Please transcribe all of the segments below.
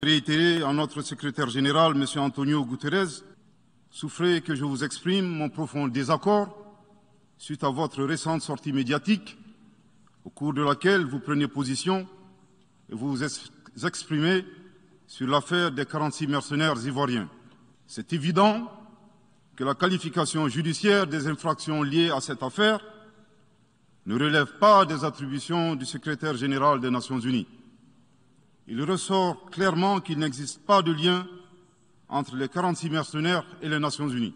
Réitérer à notre secrétaire général, M. Antonio Guterres, souffrez que je vous exprime mon profond désaccord suite à votre récente sortie médiatique, au cours de laquelle vous prenez position et vous exprimez sur l'affaire des 46 mercenaires ivoiriens. C'est évident que la qualification judiciaire des infractions liées à cette affaire ne relève pas des attributions du secrétaire général des Nations Unies. Il ressort clairement qu'il n'existe pas de lien entre les 46 mercenaires et les Nations Unies.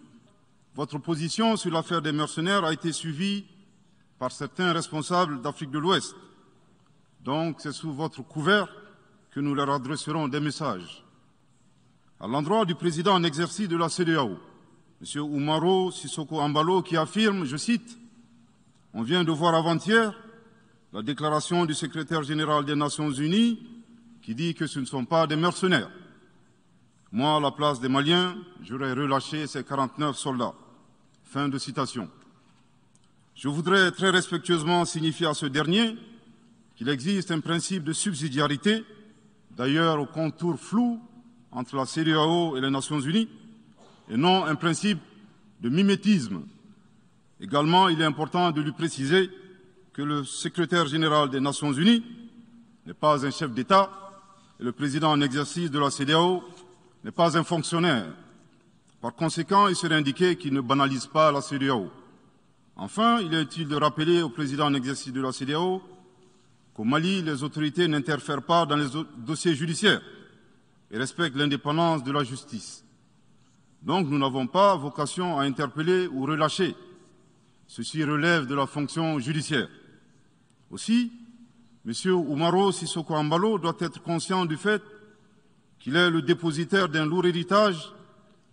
Votre position sur l'affaire des mercenaires a été suivie par certains responsables d'Afrique de l'Ouest. Donc c'est sous votre couvert que nous leur adresserons des messages. À l'endroit du président en exercice de la CEDEAO, M. Umaro Sissoko Embalo, qui affirme, je cite, « On vient de voir avant-hier la déclaration du secrétaire général des Nations Unies qui dit que ce ne sont pas des mercenaires. Moi, à la place des Maliens, j'aurais relâché ces 49 soldats. » Fin de citation. Je voudrais très respectueusement signifier à ce dernier qu'il existe un principe de subsidiarité, d'ailleurs au contour flou entre la CEDEAO et les Nations Unies, et non un principe de mimétisme. Également, il est important de lui préciser que le secrétaire général des Nations Unies n'est pas un chef d'État et le président en exercice de la CEDEAO n'est pas un fonctionnaire. Par conséquent, il serait indiqué qu'il ne banalise pas la CEDEAO. Enfin, il est utile de rappeler au président en exercice de la CEDEAO qu'au Mali, les autorités n'interfèrent pas dans les dossiers judiciaires et respectent l'indépendance de la justice. Donc, nous n'avons pas vocation à interpeller ou relâcher. Ceci relève de la fonction judiciaire. Aussi, M. Umaro Sissoko Embalo doit être conscient du fait qu'il est le dépositaire d'un lourd héritage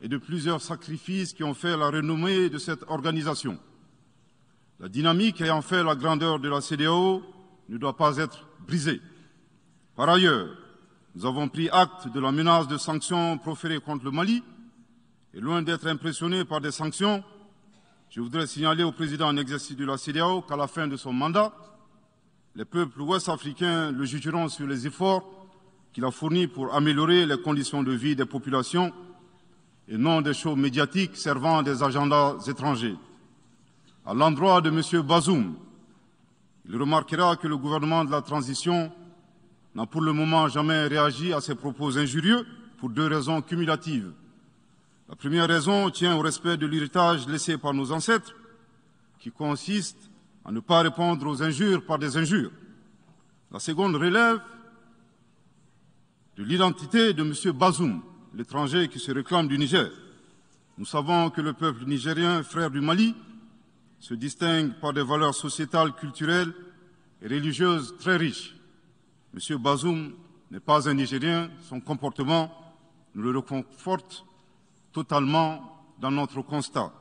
et de plusieurs sacrifices qui ont fait la renommée de cette organisation. La dynamique ayant fait la grandeur de la CEDEAO ne doit pas être brisée. Par ailleurs, nous avons pris acte de la menace de sanctions proférées contre le Mali et loin d'être impressionnés par des sanctions, je voudrais signaler au président en exercice de la CEDEAO qu'à la fin de son mandat, les peuples ouest-africains le jugeront sur les efforts qu'il a fournis pour améliorer les conditions de vie des populations et non des shows médiatiques servant des agendas étrangers. À l'endroit de M. Bazoum, il remarquera que le gouvernement de la transition n'a pour le moment jamais réagi à ces propos injurieux pour deux raisons cumulatives. La première raison tient au respect de l'héritage laissé par nos ancêtres, qui consiste à ne pas répondre aux injures par des injures. La seconde relève de l'identité de M. Bazoum, l'étranger qui se réclame du Niger. Nous savons que le peuple nigérien, frère du Mali, se distingue par des valeurs sociétales, culturelles et religieuses très riches. M. Bazoum n'est pas un Nigérien, son comportement nous le reconforte totalement dans notre constat.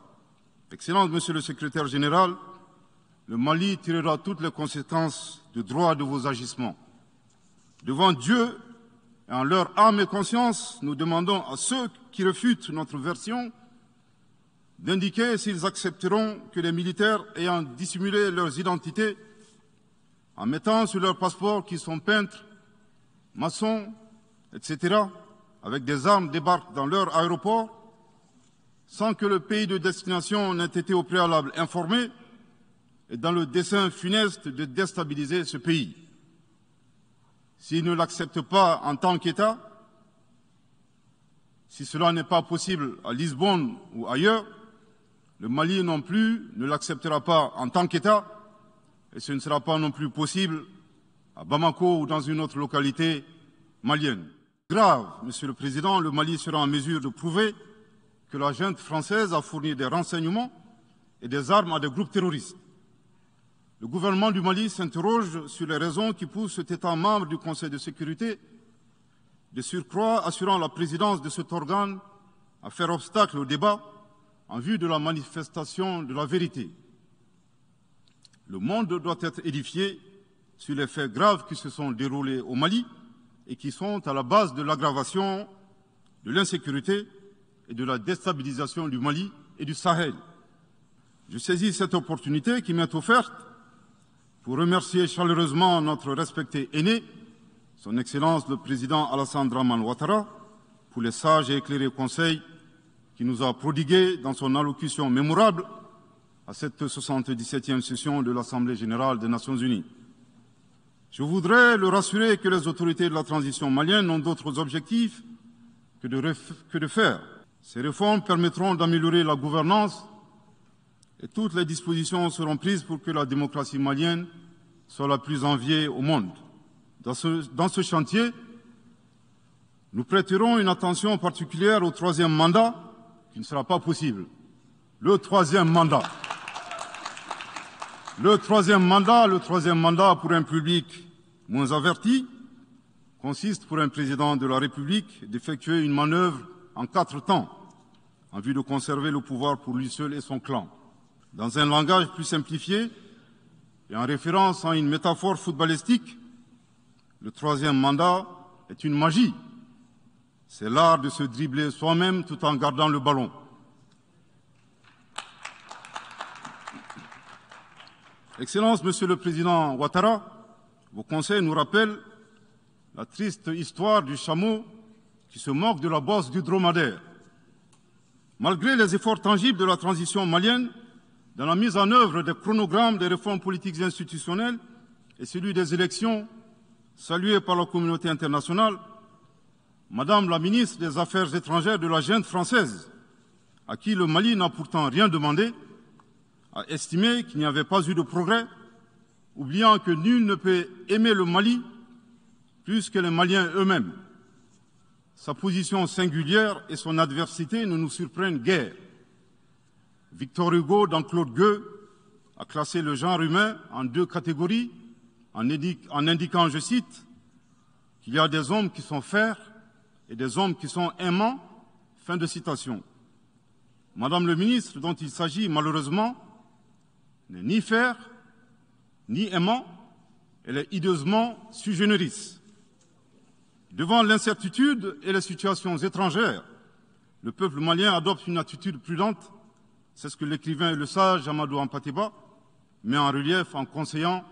Excellence, Monsieur le secrétaire général, le Mali tirera toutes les conséquences de droit de vos agissements. Devant Dieu et en leur âme et conscience, nous demandons à ceux qui refutent notre version d'indiquer s'ils accepteront que les militaires ayant dissimulé leurs identités en mettant sur leurs passeports qu'ils sont peintres, maçons, etc., avec des armes débarquent dans leur aéroport sans que le pays de destination n'ait été au préalable informé et dans le dessein funeste de déstabiliser ce pays. S'ils ne l'acceptent pas en tant qu'État, si cela n'est pas possible à Lisbonne ou ailleurs, le Mali non plus ne l'acceptera pas en tant qu'État et ce ne sera pas non plus possible à Bamako ou dans une autre localité malienne. Grave, Monsieur le Président, le Mali sera en mesure de prouver que la junte française a fourni des renseignements et des armes à des groupes terroristes. Le gouvernement du Mali s'interroge sur les raisons qui poussent cet État membre du Conseil de sécurité, de surcroît assurant la présidence de cet organe, à faire obstacle au débat en vue de la manifestation de la vérité. Le monde doit être édifié sur les faits graves qui se sont déroulés au Mali et qui sont à la base de l'aggravation de l'insécurité et de la déstabilisation du Mali et du Sahel. Je saisis cette opportunité qui m'est offerte pour remercier chaleureusement notre respecté aîné Son Excellence le Président Alassane Dramane Ouattara, pour les sages et éclairés conseils qu'il nous a prodigués dans son allocution mémorable à cette 77e session de l'Assemblée générale des Nations unies. Je voudrais le rassurer que les autorités de la transition malienne n'ont d'autres objectifs que de faire. Ces réformes permettront d'améliorer la gouvernance et toutes les dispositions seront prises pour que la démocratie malienne soit la plus enviée au monde. Dans ce chantier, nous prêterons une attention particulière au troisième mandat, qui ne sera pas possible. Le troisième mandat pour un public moins averti consiste pour un président de la République d'effectuer une manœuvre en 4 temps, en vue de conserver le pouvoir pour lui seul et son clan. Dans un langage plus simplifié et en référence à une métaphore footballistique, le troisième mandat est une magie. C'est l'art de se dribbler soi-même tout en gardant le ballon. Excellence, Monsieur le Président Ouattara, vos conseils nous rappellent la triste histoire du chameau qui se moque de la bosse du dromadaire. Malgré les efforts tangibles de la transition malienne, dans la mise en œuvre des chronogrammes des réformes politiques et institutionnelles et celui des élections, salué par la communauté internationale, Madame la ministre des Affaires étrangères de la junte française, à qui le Mali n'a pourtant rien demandé, a estimé qu'il n'y avait pas eu de progrès, oubliant que nul ne peut aimer le Mali plus que les Maliens eux-mêmes. Sa position singulière et son adversité ne nous surprennent guère. Victor Hugo, dans Claude Gueux, a classé le genre humain en 2 catégories, en indiquant, je cite, qu'il y a des hommes qui sont fers et des hommes qui sont aimants. Fin de citation. Madame le ministre, dont il s'agit malheureusement, n'est ni fer, ni aimant, elle est hideusement sui generis. Devant l'incertitude et les situations étrangères, le peuple malien adopte une attitude prudente. C'est ce que l'écrivain et le sage Amadou Hampâté-Bâ met en relief en conseillant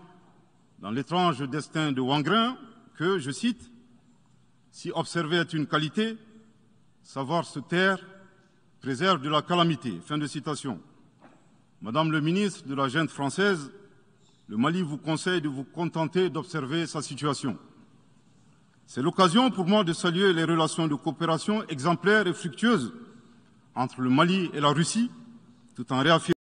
dans l'étrange destin de Wangrin que, je cite, « Si observer est une qualité, savoir se taire préserve de la calamité ». Fin de citation. Madame le ministre de la junte française, le Mali vous conseille de vous contenter d'observer sa situation. C'est l'occasion pour moi de saluer les relations de coopération exemplaires et fructueuses entre le Mali et la Russie, tout en réaffirmant